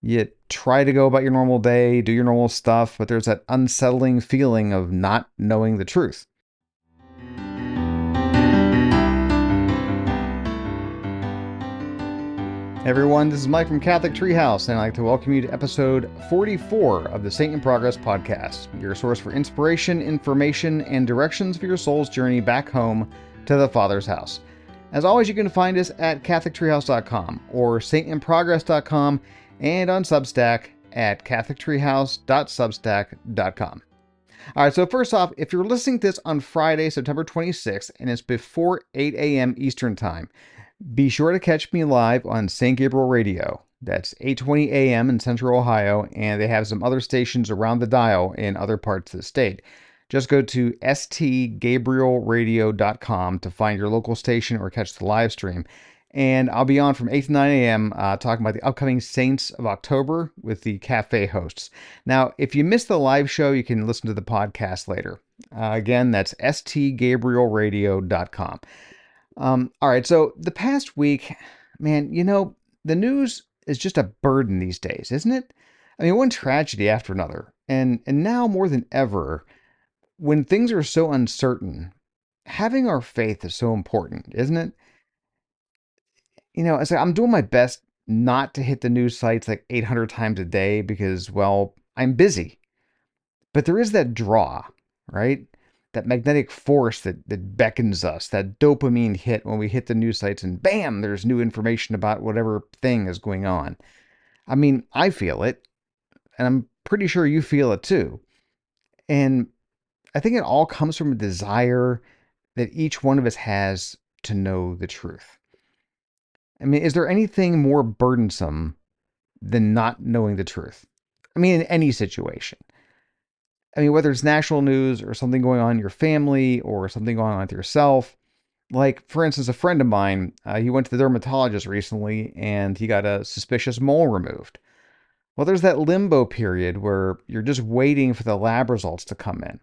You try to go about your normal day, do your normal stuff, but there's that unsettling feeling of not knowing the truth. Hey everyone, this is Mike from Catholic Treehouse, and I'd like to welcome you to episode 44 of the Saint in Progress podcast, your source for inspiration, information, and directions for your soul's journey back home to the Father's house. As always, you can find us at catholictreehouse.com or saintinprogress.com and on Substack at catholictreehouse.substack.com. All right, so first off, if you're listening to this on Friday, September 26th, and it's before 8 a.m. Eastern Time, be sure to catch me live on St. Gabriel Radio. That's 8:20 a.m. in Central Ohio, and they have some other stations around the dial in other parts of the state. Just go to stgabrielradio.com to find your local station or catch the live stream. And I'll be on from 8 to 9 a.m. Talking about the upcoming Saints of October with the cafe hosts. Now, if you missed the live show, you can listen to the podcast later. Again, that's stgabrielradio.com. All right, so the past week, man, the news is just a burden these days, isn't it? I mean, one tragedy after another. And now more than ever, when things are so uncertain, having our faith is so important, isn't it? I'm doing my best not to hit the news sites like 800 times a day because, well, I'm busy. But there is that draw, right? That magnetic force that beckons us, that dopamine hit when we hit the news sites and bam, there's new information about whatever thing is going on. I mean, I feel it, and I'm pretty sure you feel it too. And I think it all comes from a desire that each one of us has to know the truth. I mean, is there anything more burdensome than not knowing the truth? I mean, in any situation. I mean, whether it's national news or something going on in your family or something going on with yourself. Like, for instance, a friend of mine, he went to the dermatologist recently and he got a suspicious mole removed. Well, there's that limbo period where you're just waiting for the lab results to come in.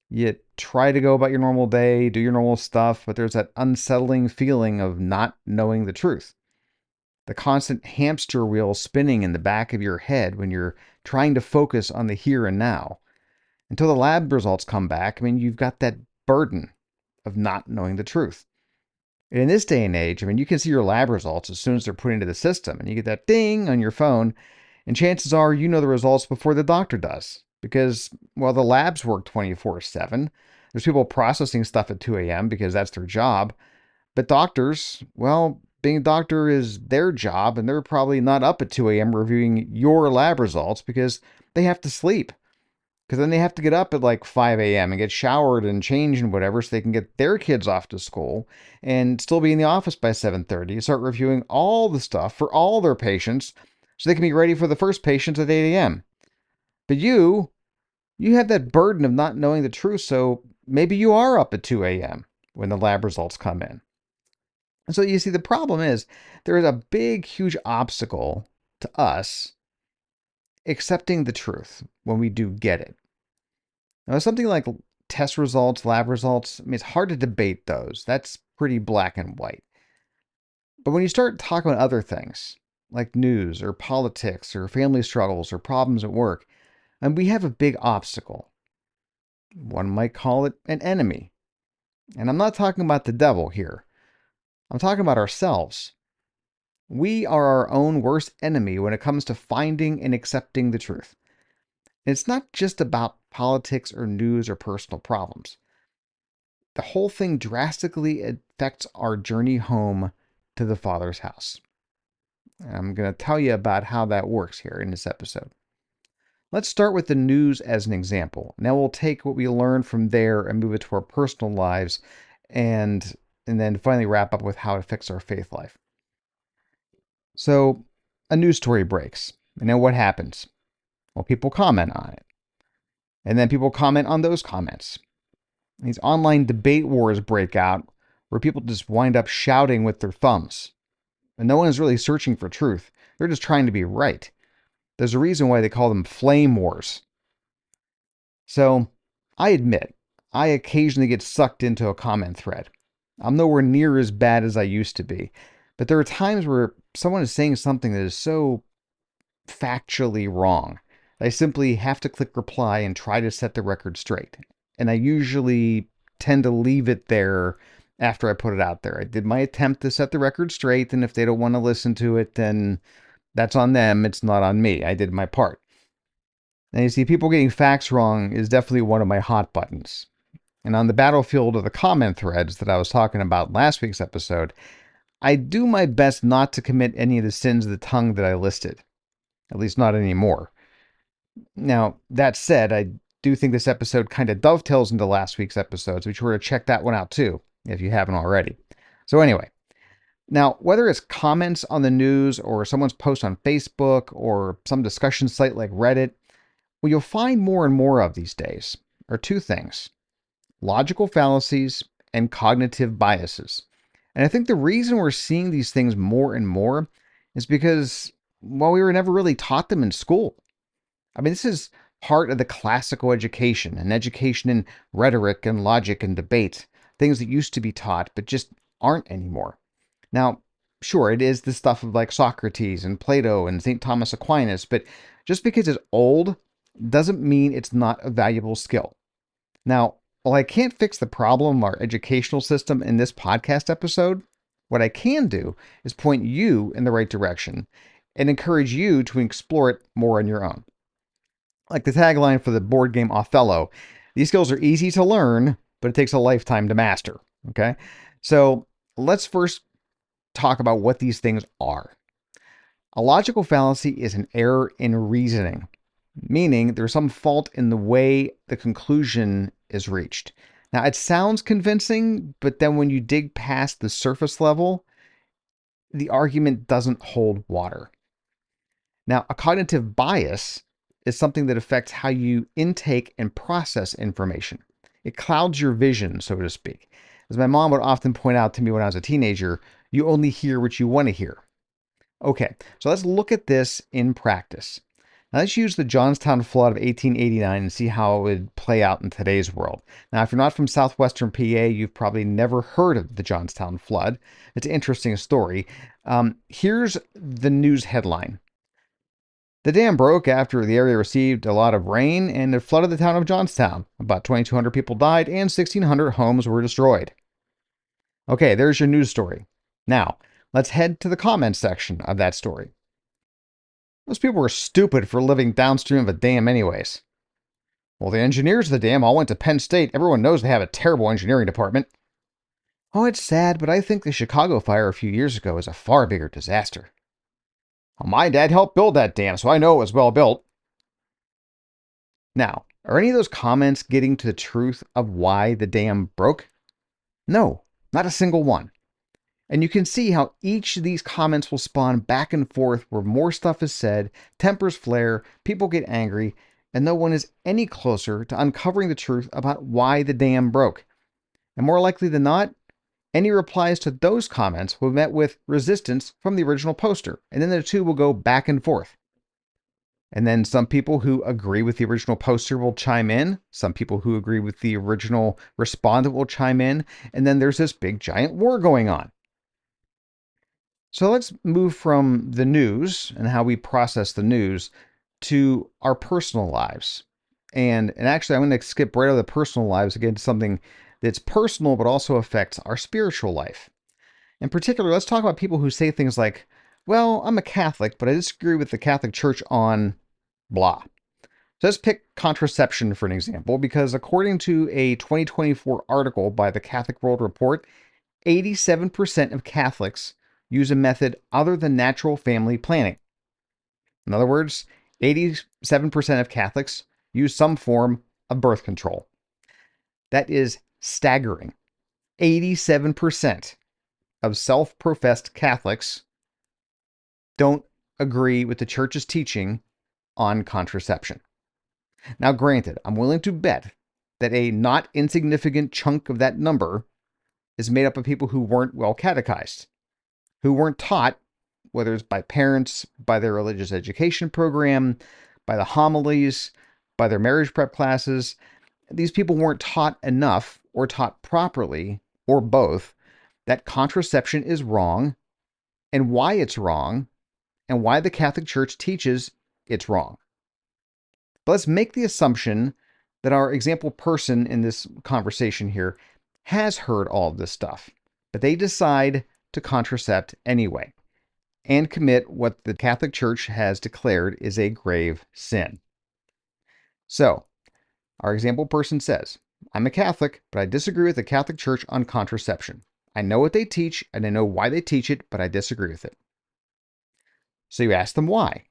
You try to go about your normal day, do your normal stuff, but there's that unsettling feeling of not knowing the truth. The constant hamster wheel spinning in the back of your head when you're trying to focus on the here and now. Until the lab results come back, I mean, you've got that burden of not knowing the truth. And in this day and age, I mean, you can see your lab results as soon as they're put into the system, and you get that ding on your phone, and chances are you know the results before the doctor does. Because, well, the labs work 24/7. There's people processing stuff at 2 a.m. because that's their job. But doctors, well, being a doctor is their job, and they're probably not up at 2 a.m. reviewing your lab results because they have to sleep. Because then they have to get up at like 5 a.m. and get showered and changed and whatever so they can get their kids off to school and still be in the office by 7:30 and start reviewing all the stuff for all their patients so they can be ready for the first patients at 8 a.m. But you have that burden of not knowing the truth, so maybe you are up at 2 a.m. when the lab results come in. And so you see, the problem is there is a big, huge obstacle to us accepting the truth when we do get it. Now, something like test results, lab results, I mean, it's hard to debate those. That's pretty black and white. But when you start talking about other things, like news or politics or family struggles or problems at work, and we have a big obstacle. One might call it an enemy. And I'm not talking about the devil here. I'm talking about ourselves. We are our own worst enemy when it comes to finding and accepting the truth. It's not just about politics or news or personal problems. The whole thing drastically affects our journey home to the Father's house. I'm going to tell you about how that works here in this episode. Let's start with the news as an example. Now we'll take what we learned from there and move it to our personal lives and then finally wrap up with how it affects our faith life. So a news story breaks. And then what happens? Well, people comment on it. And then people comment on those comments. These online debate wars break out where people just wind up shouting with their thumbs. And no one is really searching for truth. They're just trying to be right. There's a reason why they call them flame wars. So I admit, I occasionally get sucked into a comment thread. I'm nowhere near as bad as I used to be. But there are times where someone is saying something that is so factually wrong. I simply have to click reply and try to set the record straight. And I usually tend to leave it there after I put it out there. I did my attempt to set the record straight, and if they don't want to listen to it, then that's on them. It's not on me. I did my part. And you see, people getting facts wrong is definitely one of my hot buttons. And on the battlefield of the comment threads that I was talking about last week's episode, I do my best not to commit any of the sins of the tongue that I listed, at least not anymore. Now, that said, I do think this episode kind of dovetails into last week's episode, so be sure to check that one out too, if you haven't already. So, anyway, now, whether it's comments on the news or someone's post on Facebook or some discussion site like Reddit, what you'll find more and more of these days are two things: logical fallacies and cognitive biases. And I think the reason we're seeing these things more and more is because, well, we were never really taught them in school. I mean, this is part of the classical education, an education in rhetoric and logic and debate, things that used to be taught but just aren't anymore. Now, sure, it is the stuff of like Socrates and Plato and St. Thomas Aquinas, but just because it's old doesn't mean it's not a valuable skill. Now, while I can't fix the problem of our educational system in this podcast episode, what I can do is point you in the right direction and encourage you to explore it more on your own. Like the tagline for the board game Othello, these skills are easy to learn, but it takes a lifetime to master. Okay? So let's first talk about what these things are. A logical fallacy is an error in reasoning, meaning there's some fault in the way the conclusion is reached. Now, it sounds convincing, but then when you dig past the surface level, the argument doesn't hold water. Now, a cognitive bias is something that affects how you intake and process information. It clouds your vision, so to speak. As my mom would often point out to me when I was a teenager, you only hear what you want to hear. Okay, so let's look at this in practice. Now let's use the Johnstown flood of 1889 and see how it would play out in today's world. Now, if you're not from southwestern PA, you've probably never heard of the Johnstown flood. It's an interesting story. Here's the news headline. The dam broke after the area received a lot of rain and it flooded the town of Johnstown. About 2,200 people died and 1,600 homes were destroyed. Okay, there's your news story. Now, let's head to the comments section of that story. Those people were stupid for living downstream of a dam anyways. Well, the engineers of the dam all went to Penn State. Everyone knows they have a terrible engineering department. Oh, it's sad, but I think the Chicago fire a few years ago was a far bigger disaster. Well, my dad helped build that dam, so I know it was well built. Now, are any of those comments getting to the truth of why the dam broke? No, not a single one. And you can see how each of these comments will spawn back and forth where more stuff is said, tempers flare, people get angry, and no one is any closer to uncovering the truth about why the dam broke. And more likely than not, any replies to those comments will be met with resistance from the original poster, and then the two will go back and forth. And then some people who agree with the original poster will chime in, some people who agree with the original respondent will chime in, and then there's this big giant war going on. So let's move from the news and how we process the news to our personal lives. And actually, I'm going to skip right over the personal lives again to something that's personal but also affects our spiritual life. In particular, let's talk about people who say things like, well, I'm a Catholic, but I disagree with the Catholic Church on blah. So let's pick contraception for an example, because according to a 2024 article by the Catholic World Report, 87% of Catholics use a method other than natural family planning. In other words, 87% of Catholics use some form of birth control. That is staggering. 87% of self-professed Catholics don't agree with the church's teaching on contraception. Now, granted, I'm willing to bet that a not insignificant chunk of that number is made up of people who weren't well catechized, who weren't taught, whether it's by parents, by their religious education program, by the homilies, by their marriage prep classes. These people weren't taught enough or taught properly, or both, that contraception is wrong and why it's wrong and why the Catholic Church teaches it's wrong. But let's make the assumption that our example person in this conversation here has heard all of this stuff, but they decide to contracept anyway and commit what the Catholic Church has declared is a grave sin. So, our example person says, I'm a Catholic, but I disagree with the Catholic Church on contraception. I know what they teach and I know why they teach it, but I disagree with it. So you ask them why.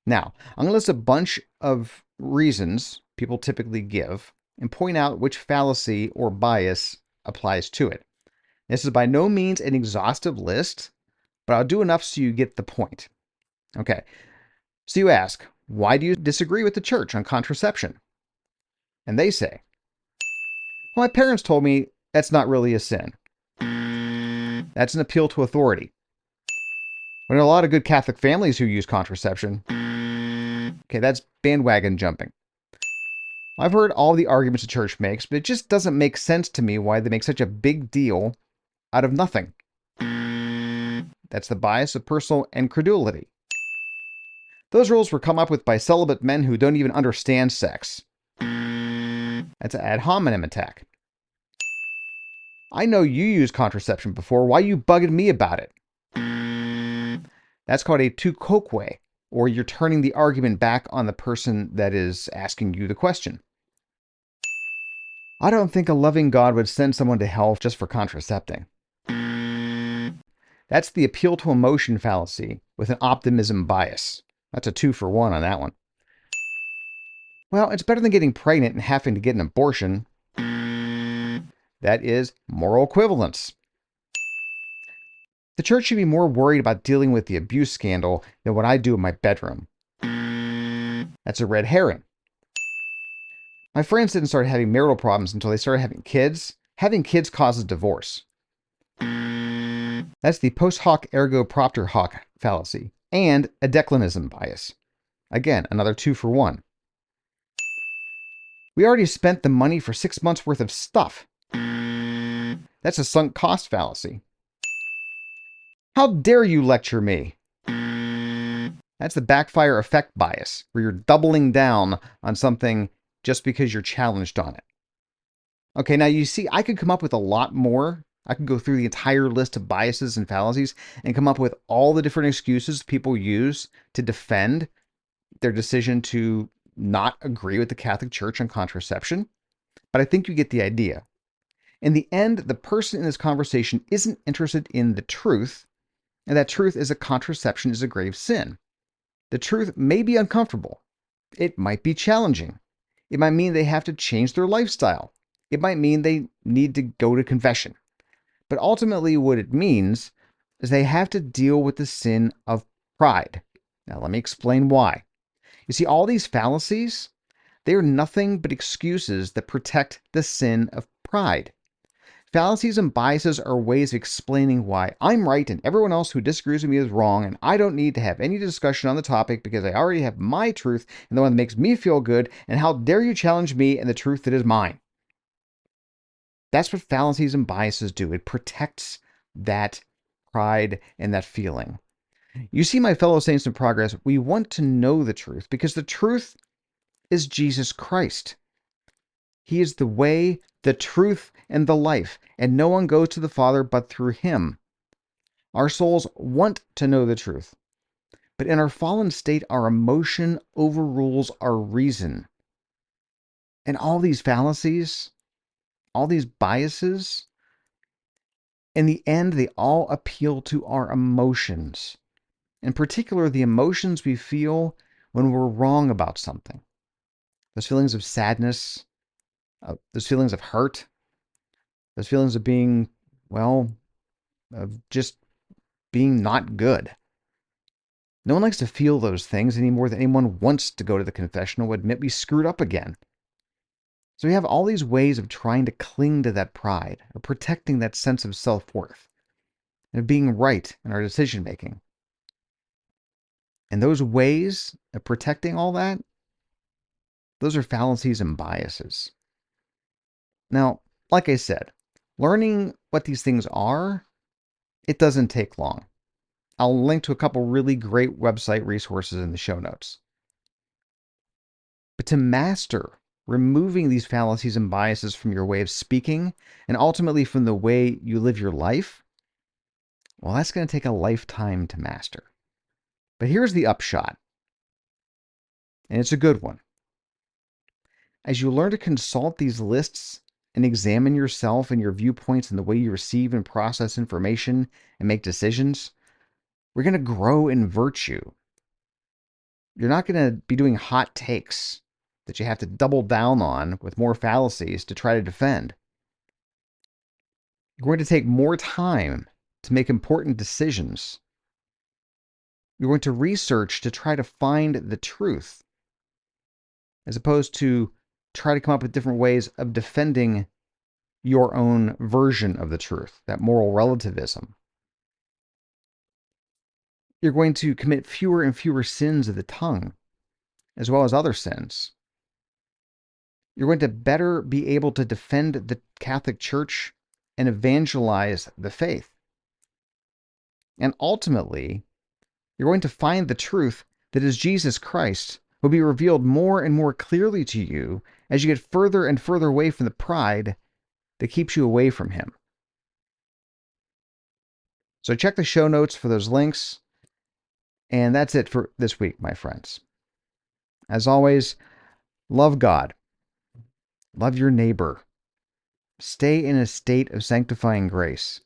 Now, I'm going to list a bunch of reasons people typically give and point out which fallacy or bias applies to it. This is by no means an exhaustive list, but I'll do enough so you get the point. Okay, so you ask, why do you disagree with the church on contraception? And they say, well, my parents told me that's not really a sin. That's an appeal to authority. We know a lot of good Catholic families who use contraception. Okay, that's bandwagon jumping. I've heard all the arguments the church makes, but it just doesn't make sense to me why they make such a big deal out of nothing. That's the bias of personal incredulity. Those rules were come up with by celibate men who don't even understand sex. That's an ad hominem attack. I know you used contraception before. Why are you bugging me about it? That's called a tu quoque, or you're turning the argument back on the person that is asking you the question. I don't think a loving God would send someone to hell just for contracepting. That's the appeal to emotion fallacy with an optimism bias. That's a 2-for-1 on that one. Well, it's better than getting pregnant and having to get an abortion. That is moral equivalence. The church should be more worried about dealing with the abuse scandal than what I do in my bedroom. That's a red herring. My friends didn't start having marital problems until they started having kids. Having kids causes divorce. That's the post hoc ergo propter hoc fallacy and a declinism bias. Again, another 2-for-1. We already spent the money for 6 months worth of stuff. That's a sunk cost fallacy. How dare you lecture me? That's the backfire effect bias, where you're doubling down on something just because you're challenged on it. Okay, now you see, I could come up with a lot more. I could go through the entire list of biases and fallacies and come up with all the different excuses people use to defend their decision to not agree with the Catholic Church on contraception. But I think you get the idea. In the end, the person in this conversation isn't interested in the truth, and that truth is that contraception is a grave sin. The truth may be uncomfortable. It might be challenging. It might mean they have to change their lifestyle. It might mean they need to go to confession. But ultimately, what it means is they have to deal with the sin of pride. Now, let me explain why. You see, all these fallacies, they are nothing but excuses that protect the sin of pride. Fallacies and biases are ways of explaining why I'm right and everyone else who disagrees with me is wrong, and I don't need to have any discussion on the topic because I already have my truth and the one that makes me feel good, and how dare you challenge me and the truth that is mine. That's what fallacies and biases do. It protects that pride and that feeling. You see, my fellow saints in progress, we want to know the truth because the truth is Jesus Christ. He is the way, the truth, and the life, and no one goes to the Father but through him. Our souls want to know the truth, but in our fallen state, our emotion overrules our reason. And all these fallacies, all these biases, in the end, they all appeal to our emotions. In particular, the emotions we feel when we're wrong about something. Those feelings of sadness, those feelings of hurt, those feelings of being, well, of just being not good. No one likes to feel those things any more than anyone wants to go to the confessional and admit we screwed up again. So we have all these ways of trying to cling to that pride, of protecting that sense of self-worth, and of being right in our decision making. And those ways of protecting all that, those are fallacies and biases. Now, like I said, learning what these things are, it doesn't take long. I'll link to a couple really great website resources in the show notes. But to master removing these fallacies and biases from your way of speaking and ultimately from the way you live your life, well, that's going to take a lifetime to master. But here's the upshot, and it's a good one. As you learn to consult these lists and examine yourself and your viewpoints and the way you receive and process information and make decisions, we're going to grow in virtue. You're not going to be doing hot takes that you have to double down on with more fallacies to try to defend. You're going to take more time to make important decisions. You're going to research to try to find the truth, as opposed to try to come up with different ways of defending your own version of the truth, that moral relativism. You're going to commit fewer and fewer sins of the tongue, as well as other sins. You're going to better be able to defend the Catholic Church and evangelize the faith. And ultimately, you're going to find the truth that is Jesus Christ will be revealed more and more clearly to you as you get further and further away from the pride that keeps you away from him. So check the show notes for those links. And that's it for this week, my friends. As always, love God, love your neighbor, stay in a state of sanctifying grace,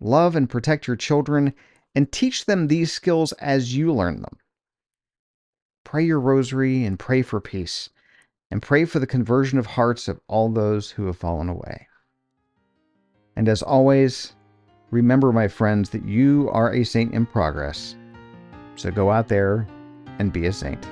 love and protect your children, and teach them these skills as you learn them. Pray your rosary and pray for peace, and pray for the conversion of hearts of all those who have fallen away. And as always, remember, my friends, that you are a saint in progress. So go out there and be a saint.